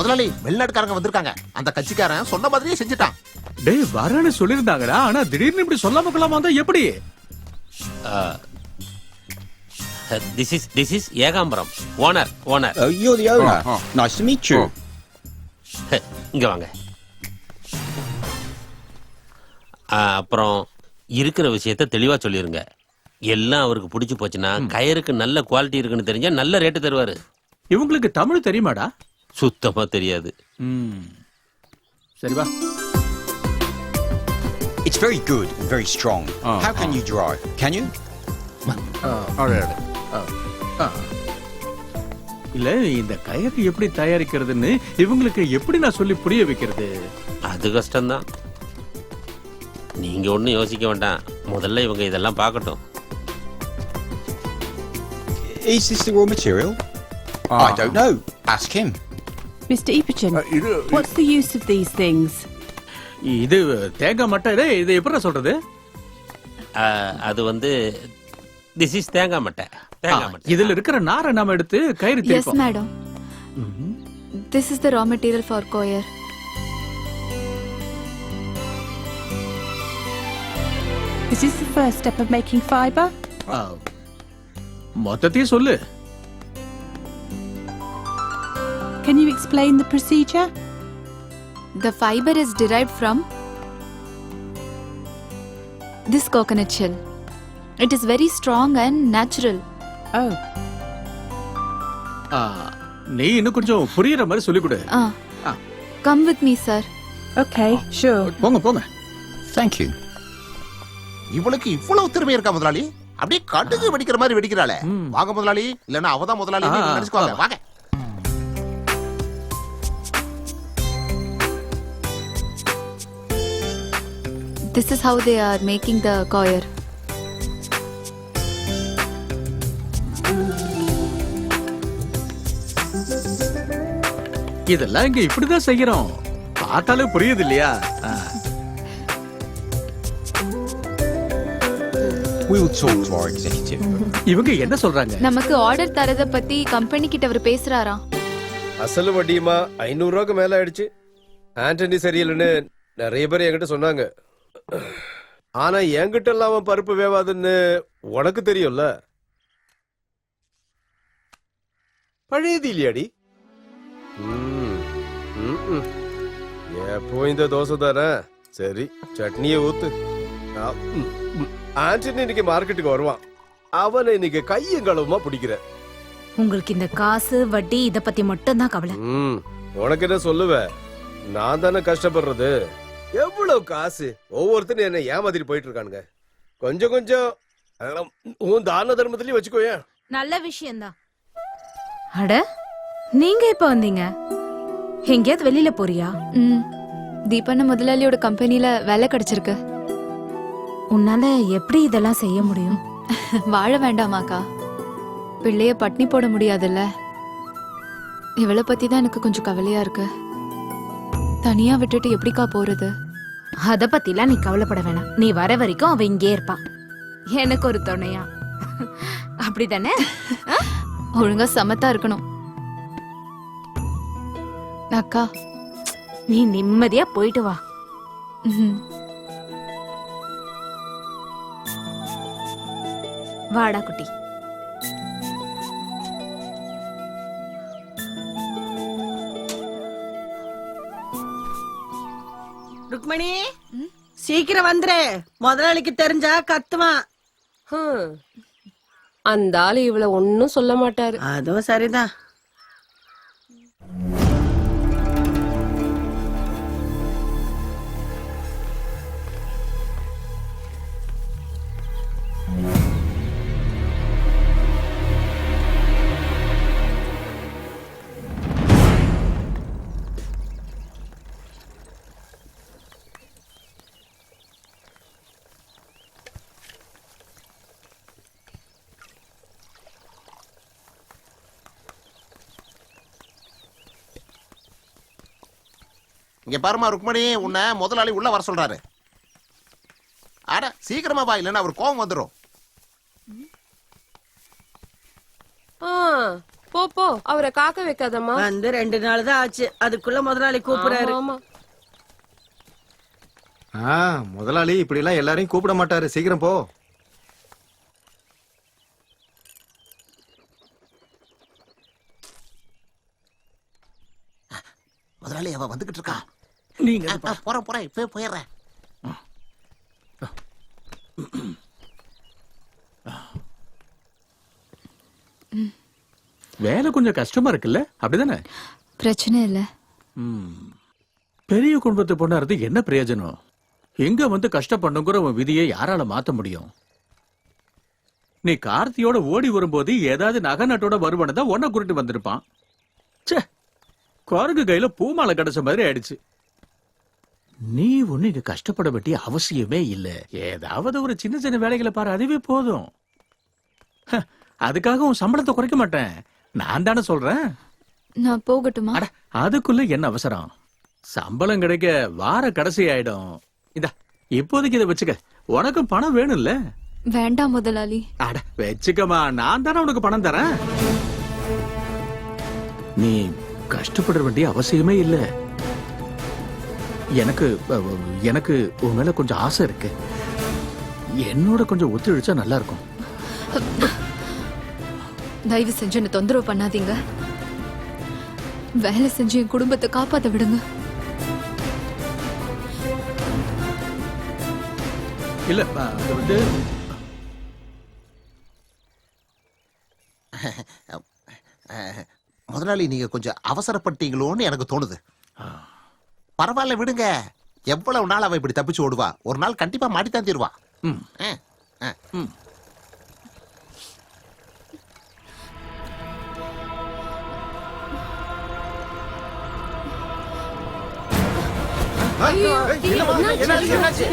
முதலாளி வெளிநாட்டுக்காரங்க வந்திருக்காங்க. அந்த கட்சிக்காரன் சொன்ன மாதிரியே செஞ்சுட்டான். டேய் வரேன்னு சொல்லிருந்தாங்கடா, ஆனா திடீர்னு இப்படி சொல்லாம கொள்ளாம வந்தா எப்படி? This is Ekambaram, owner. Oh, you're the owner. Nice to meet you. இங்க வாங்க. அப்புறம் இருக்கிற விஷயத்த தெளிவா சொல்லிருங்க. எல்லாம் அவருக்கு பிடிச்சு போச்சுன்னா கயருக்கு நல்ல குவாலிட்டி இருக்குன்னு தெரிஞ்சா நல்ல ரேட்டு தருவாரு. இவங்களுக்கு தமிழ் தெரியுமாடா? சுத்தமா தெரியாது. சரி வா. It's very good and very strong. How can you drive? Can you? இல்ல இந்த கயறு எப்படி தயாரிக்கிறதுன்னு இவங்களுக்கு எப்படி நான் சொல்லி புரிய வைக்கிறது? அது கஷ்டம்தான். நீங்க ஒண்ணும் யோசிக்க வேண்டாம். முதல்ல இவங்க இதெல்லாம் பார்க்கட்டும். Is this the raw material? I don't know. Ask him. Mr. Ipichin, what's the use of these things? இது தேங்காய் மட்டை. இது எப்படி சொல்றது? அது வந்து this is தேங்காய் மட்டை. இதுல இருக்கிற நாரை நாம எடுத்து கயிறு Yes, தேய்ப்போம். madam. This is the raw material for coir. Is this the first step of making fibre? மொத்தத்தையும் சொல்லு. Can you explain the procedure? The fiber is derived from this coconut shell. It is very strong and natural. Oh, நீ இன்னும் கொஞ்சம் புரியுற மாதிரி சொல்லி கொடு. Come with me, sir. okay, sure. போங்க. Thank you. இவளுக்கு இவ்வளவு திறமை இருக்கா முதலாளி? அப்படியே கடுகு வெடிக்கிற மாதிரி வெடிக்கிறாளே. வாங்க முதலாளி, இல்லன்னா அவதான் முதலாளி நினைச்சுக்கோங்க. வாங்க. This is how they are making the coir. இதெல்லாம் இங்க இப்படிதான் செய்யறோம். பார்த்தாலே புரியுது இல்லையா? We will talk to our executive. இவங்க என்ன சொல்றாங்க? நமக்கு ஆர்டர் தரத பத்தி கம்பெனி கிட்ட அவர் பேசுறாராம். அசல் வட்டியுமா 500 ரூபாய்க்கு மேல ஆயிடுச்சு. ஆண்டனி சரியில்லைன்னு நிறைய பேர் என்கிட்ட சொன்னாங்க. ஆனா என்கிட்ட எல்லாம் பருப்பு வேவாதுன்னு உனக்கு தெரியும்ல. பழையது இல்லையாடி? எப்போ இந்த தோசை தானே. சரி சட்னியை ஊத்து. ஆண்டனி இன்னைக்கு மார்க்கெட்டுக்கு வருவான். அவனை இன்னைக்கு கையும் களவுமா பிடிக்கிற. உங்களுக்கு இந்த காசு வட்டி இத பத்தி மட்டும் தான் கவலை. உனக்கு என்ன சொல்லுவ? நான் தானே கஷ்டப்படுறது. எவ்வளவு காசு ஒவ்வொருத்தரும் என்ன ஏமாத்திட்டு போயிட்டு இருக்கானுங்க. கொஞ்சம் கொஞ்சம் உன் தான தர்மத்திலயும் வச்சுக்கோய. நல்ல விஷயம்தான். அட நீங்க இப்ப வந்தீங்க? எங்கேயாவது வெளியில போறியா? தீபண்ண முதலாளியோட கம்பெனில வேலை கிடைச்சிருக்கு. உன்னால எப்படி இதெல்லாம் செய்ய முடியும்? வாழ வேண்டாமாக்கா? பிள்ளைய பட்னி போட முடியாதுல்ல. இவளை பத்தி தான் எனக்கு கொஞ்சம் கவலையா இருக்கு. தனியா விட்டுட்டு எப்படிக்கா போறது? அத பத்திலாம் நீ கவலைப்பட வேணாம். நீ வர வரைக்கும் அவ இங்கே இருப்பா. எனக்கு ஒரு துணையா. அப்படிதானே? ஒழுங்கா சமத்தா இருக்கணும் அக்கா. நீ நிம்மதியா போயிட்டு வா. வாடா குட்டி. ருக்மணி சீக்கிரம் வந்துரு. முதலாளிக்கு தெரிஞ்சா கத்துவான். அந்த ஆளு இவ்வளவு ஒன்னும் சொல்ல மாட்டாரு. அதுவும் சரிதான். இங்க பாருமா ருக்மணி, உன்னை முதலாளி உள்ள வர சொல்றாரு. அட சீக்கிரமா வா, இல்லன்னா அவர் கோவம் வந்துடும். போ போ அவரை காக்க வைக்காதம்மா. வந்து 2 நாள் தான் ஆச்சு, அதுக்குள்ள முதலாளி கூப்பிடுறாரு. ஆமா முதலாளி இப்படி எல்லாம் எல்லாரையும் கூப்பிட மாட்டாரு. சீக்கிரம் போ. முதலாளி அவ வந்துகிட்டு இருக்கா. நீங்க போறேன் இப்ப போயிடுறேன். வேலை கொஞ்சம் கஷ்டமா இருக்குல்ல, அப்படிதானே? பிரச்சனை இல்ல. பெரிய குடும்பத்து பொண்ணா இருந்து என்ன பிரயோஜனம்? எங்க வந்து கஷ்டப்படணுங்கிற உன் விதியை யாரால மாத்த முடியும்? நீ கார்த்தியோட ஓடி வரும்போது ஏதாவது நகை நட்டோட வருவன தான் ஒன்ன குறிட்டு வந்திருப்பான். ச்சே, குரங்கு கையில பூமாலை கிடைச்ச மாதிரி ஆயிடுச்சு. நீ ஒண்ணு இங்க கஷ்டப்பட வேண்டிய அவசியமே இல்ல. ஏதாவது ஒரு சின்ன சின்ன வேலைகளை பாரு, அதுவே போதும். அதுக்காக உன் சம்பளத்தை குறைக்க மாட்டேன். நான் தானே சொல்றேன். நான் போகட்டுமா? அட, அதுக்குள்ள என்ன அவசரம்? சம்பளம் கிடைக்க வார கடைசி ஆயிடும். இதா இப்போதைக்கு இதை வச்சுக்க. உனக்கு பணம் வேணும்ல? வேண்டாம் முதலாளி. அட வச்சுக்கமா, நான் தானே உனக்கு பணம் தரேன். நீ கஷ்டப்பட வேண்டிய அவசியமே இல்ல. எனக்கு எனக்கு உன் மேல கொஞ்சம் ஆசை இருக்கு. என்னோட கொஞ்சம் ஒத்துழைச்சா நல்லா இருக்கும். தயவு செஞ்சு என்ன தொந்தரவு பண்ணாதீங்க. வேலை செஞ்சு என் குடும்பத்தை காப்பாத்த விடுங்க. இல்ல அது வந்து முதலாளி நீங்க கொஞ்சம் அவசரப்பட்டீங்களோன்னு எனக்கு தோணுது. பரவாயில்ல விடுங்க. எவ்வளவு நாள் அவ இப்படி தப்பிச்சு ஓடுவா? ஒரு நாள் கண்டிப்பா மாட்டித்தான் தீருவா.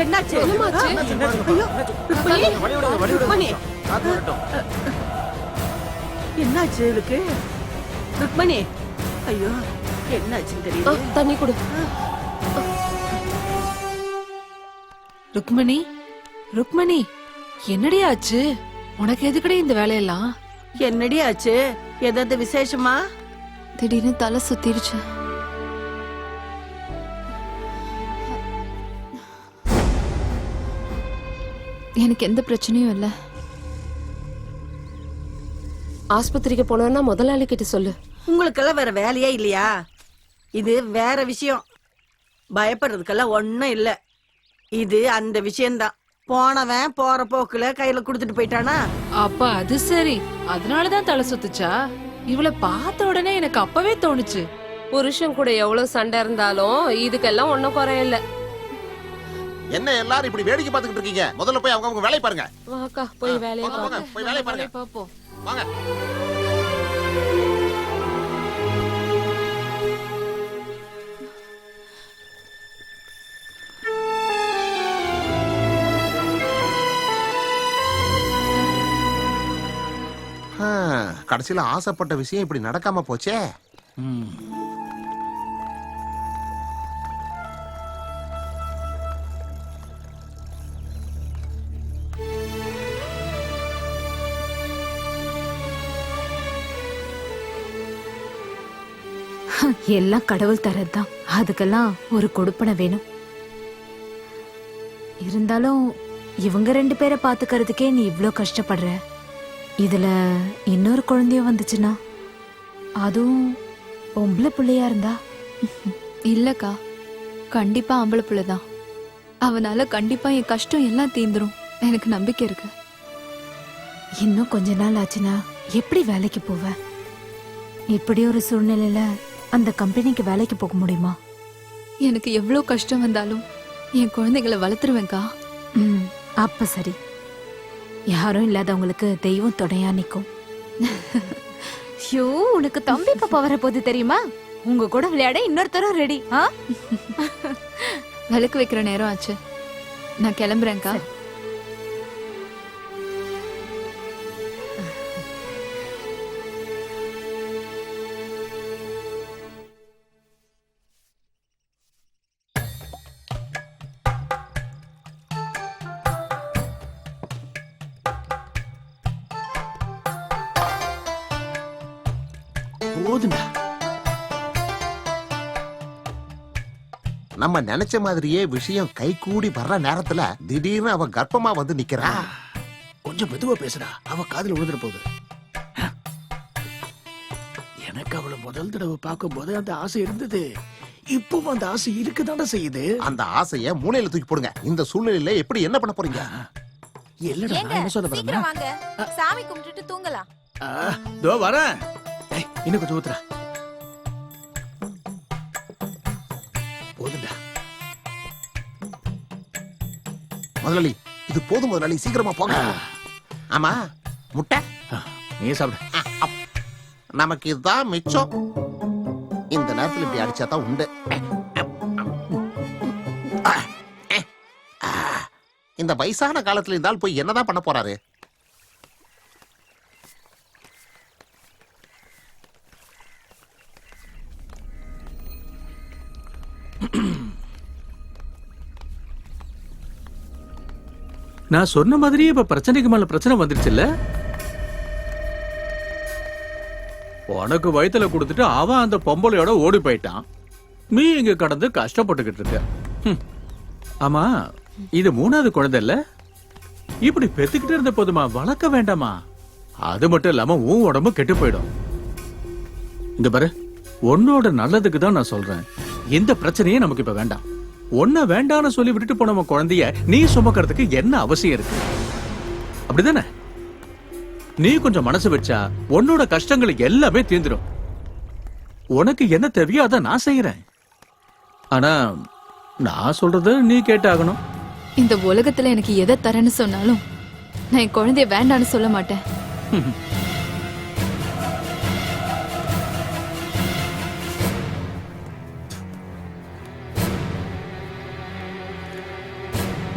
என்னாச்சு? ஐயோ, ருக்மணி. என்னாச்சு இவளுக்கு? ருக்மணி, ஐயோ என்னாச்சுன்னு தெரியல. தண்ணி கொடு. ருக்மணி, ருக்மணி, என்னடி ஆச்சு உனக்கு? எதுக்கடி இந்த வேலையெல்லாம்? என்னடி ஆச்சு? ஏதாவது விசேஷமா? திடீர்னு தலை சுத்திருச்சு. எனக்கு எந்த பிரச்சனையும் இல்ல. ஆஸ்பத்திரிக்கு போனா முதலாளி கிட்ட சொல்லு. உங்களுக்கெல்லாம் வேற வேலையே இல்லையா? இது வேற விஷயம். பயப்படுறதுக்கெல்லாம் ஒண்ணும் இல்ல. இது அந்த விஷயம்தான். போனவன் போற போக்குல கையில குடுத்துட்டு போயிட்டானா? அப்ப அது சரி, அதனாலதான் தலை சுத்துச்சா? இவளை பார்த்த உடனே எனக்கு அப்பவே தோணுச்சு. புருஷன் கூட எவ்வளவு சண்டை இருந்தாலும் இதுக்கெல்லாம் ஒண்ணும் குறையில்ல. என்ன எல்லாரும் இப்படி வேடிக்கை பார்த்துக்கிட்டு இருக்கீங்க? முதல்ல போய் அவங்க வேலையை பாருங்க. வாக்கா போய் வேலையை போங்க, போங்க, போய் வேலையை பாருங்க. பாப்போம். வாங்க. கடைசியில ஆசைப்பட்ட விஷயம் இப்படி நடக்காம போச்சே. எல்லாம் கடவுள் தரதுதான். அதுக்கெல்லாம் ஒரு கொடுப்பனை வேணும். இருந்தாலும் இவங்க 2 பேரை பாத்துக்கிறதுக்கே நீ இவ்ளோ கஷ்டப்படுற. இதுல இன்னொரு குழந்தைய வந்துச்சுன்னா, அதுவும் பொம்பளை பிள்ளையா இருந்தா? இல்லக்கா, கண்டிப்பா ஆம்பளை பிள்ளைதான். அவனால கண்டிப்பா என் கஷ்டம் எல்லாம் தீந்துரும். எனக்கு நம்பிக்கை இருக்கு. இன்னும் கொஞ்ச நாள் ஆச்சுன்னா எப்படி வேலைக்கு போவ? இப்படி ஒரு சூழ்நிலையில அந்த கம்பெனிக்கு வேலைக்கு போக முடியுமா? எனக்கு எவ்வளவு கஷ்டம் வந்தாலும் என் குழந்தைகளை வளர்த்துருவேன்க்கா. அப்ப சரி. யாரும் இல்லாதவங்களுக்கு தெய்வம் துணையா நிக்கும். ஷோ, உனக்கு தம்பி பாப்பா வர போது தெரியுமா? உங்க கூட விளையாட இன்னொருத்தரும் ரெடி. விளக்கு வைக்கிற நேரம் ஆச்சு. நான் கிளம்புறேன்க்கா. போதுண்டா. நம்ம நினைச்ச மாதிரியே விஷயம் கை கூடி வர்ற நேரத்துல திடீர்னு அவ கர்ப்பமா வந்து நிக்கிறா. கொஞ்சம் மெதுவா பேசுடா, அவ காதுல விழுந்துற போகுது. எனக்கு அவளை முதல் தடவை பார்க்கும்போது அந்த ஆசை இருந்தது. இப்போ அந்த ஆசை இருக்குதானே செய்யுது. அந்த ஆசைய மூளையில தூக்கி போடுங்க. இந்த சூழ்நிலையில எப்படி என்ன பண்ண போறீங்க? இல்லடா, நான் என்ன சொல்ல வரேன்னா, வாங்க சாமி கும்பிட்டுட்டு தூங்கலாம். தோ வரேன். இன்னும் கொஞ்சம் ஊத்துறா. போதுண்டா. முதலாளி இது போதும் முதலாளி, சீக்கிரமா போங்க. ஆமா முட்டை நீ சாப்பிடு. நமக்கு இதுதான் மிச்சம். இந்த நேரத்துல இப்படி அடிச்சாதான் உண்டு. இந்த வயசான காலத்துல இருந்தால் போய் என்னதான் பண்ண போறாரு? நான் சொன்ன மாதிரியே இப்ப பிரச்சனைக்கு மேல பிரச்சனை வந்துருச்சுல்ல. உனக்கு வயித்துல கொடுத்துட்டு அவன் அந்த பொம்பளையோட ஓடி போயிட்டான். நீ இங்க கடந்து கஷ்டப்பட்டுக்கிட்டு இருக்க. ஆமா, இது 3வது குழந்தை இல்ல? இப்படி பெத்துக்கிட்டு இருந்த போதுமா, வளர்க்க வேண்டாமா? அது மட்டும் இல்லாம உன் உடம்பு கெட்டு போயிடும். இங்க பாரு, உன்னோட நல்லதுக்கு தான் நான் சொல்றேன். எந்த பிரச்சனையும் நமக்கு இப்ப வேண்டாம். ஒன்ன வேண்டான்னு சொல்லி விட்டுட்டு போன குழந்தைய நீ சுமக்கிறதுக்கு என்ன அவசியம் இருக்கு? அப்படிதானே? நீ கொஞ்சம் மனசு வச்சா உன்னோட கஷ்டங்கள் எல்லாமே தீர்ந்துடும். உனக்கு என்ன தேவையோ அதை நான் செய்யறேன். ஆனா நான் சொல்றது நீ கேட்டாகணும். இந்த உலகத்துல எனக்கு எதை தரேன்னு சொன்னாலும் நான் என் குழந்தைய வேண்டான்னு சொல்ல மாட்டேன்.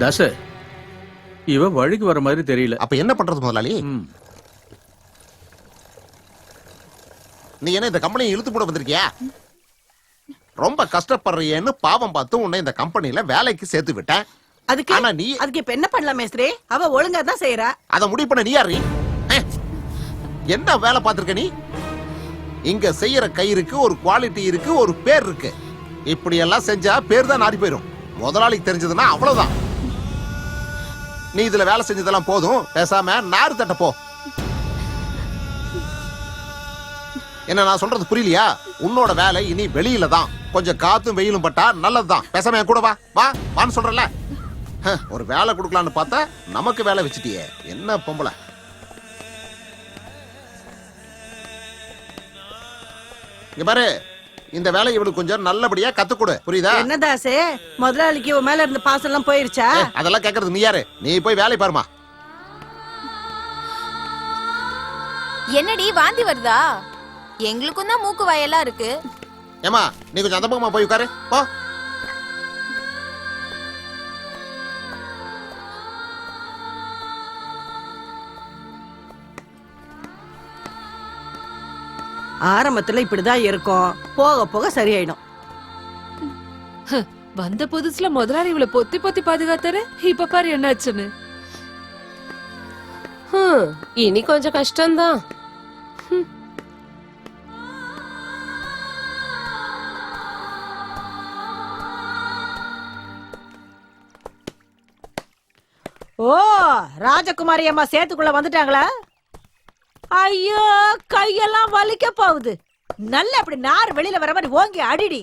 தாச, இவ வழிக்கு வர மாதிரி தெரியல. அப்ப என்ன பண்றது முதலாளி? நீ என்ன இந்த கம்பெனியை இழுத்து போட வந்திருக்கியா? ரொம்ப கஷ்டப்படுறியேன்னு பாவம் பார்த்து உன்னை இந்த கம்பெனில வேலைக்கு சேர்த்து விட்டேன். அதுக்கு ஆனா நீ அதுக்கு இப்ப என்ன பண்ணலாம் மேஸ்திரி? அவ ஒழுங்கா தான் செய்யறா. அத முடிவு பண்ண நீ யாரு? என்ன வேலை பார்த்திருக்க நீ? இங்க செய்யற கயிறுக்கு ஒரு குவாலிட்டி இருக்கு, ஒரு பேர் இருக்கு. இப்படி எல்லாம் செஞ்சா பேர் தான் நாடி போயிடும். முதலாளிக்கு தெரிஞ்சதுன்னா அவ்வளவுதான். நீ இதுல வேலை செஞ்சதெல்லாம் போதும், பேசாம நாறு தட்ட போ. என்ன நான் சொல்றது புரியலையா? உன்னோட வேலை இனி வெளியில தான். கொஞ்சம் காத்தும் வெயிலும் பட்டா நல்லதுதான். பேசாம என் கூட வா வா வான்னு சொல்றல. ஒரு வேலை கொடுக்கலான்னு பார்த்தா நமக்கு வேலை வச்சுட்டியே. என்ன பொம்பளை? இங்க பாரு, இந்த வேலை இவனுக்கு கொஞ்சம் நல்லபடியா கத்து கொடு, புரியுதா? என்ன தாசே, முதலாளிக்கு உன் மேல இருந்த பாசம் எல்லாம் போயிருச்சா? அதெல்லாம் கேக்குறது நீ யாரு? நீ போய் வேலை பாருமா. என்னடி வாந்தி வருதா? எங்களுக்கும் தான் மூக்கு வாயெல்லாம் இருக்கு. ஏமா நீ கொஞ்சம் அந்த பக்கமா போய் உட்காரு போ. ஆரம்பத்துல இப்படிதான் இருக்கும், போக போக சரியாயிடும். வந்த புதுசுல முதலாளி இவளை பொத்தி பொத்தி பாதுகாத்தாரு. இப்ப பாரு என்னாச்சுன்னு. இனி கொஞ்சம் கஷ்டம்தான். ஓ, ராஜகுமாரி அம்மா சேத்துக்குள்ள வந்துட்டாங்களா? ஐயோ, கையெல்லாம் வலிக்க போகுது. நல்ல அப்படி நார் வெளியில வர மாதிரி ஓங்கி அடிடி.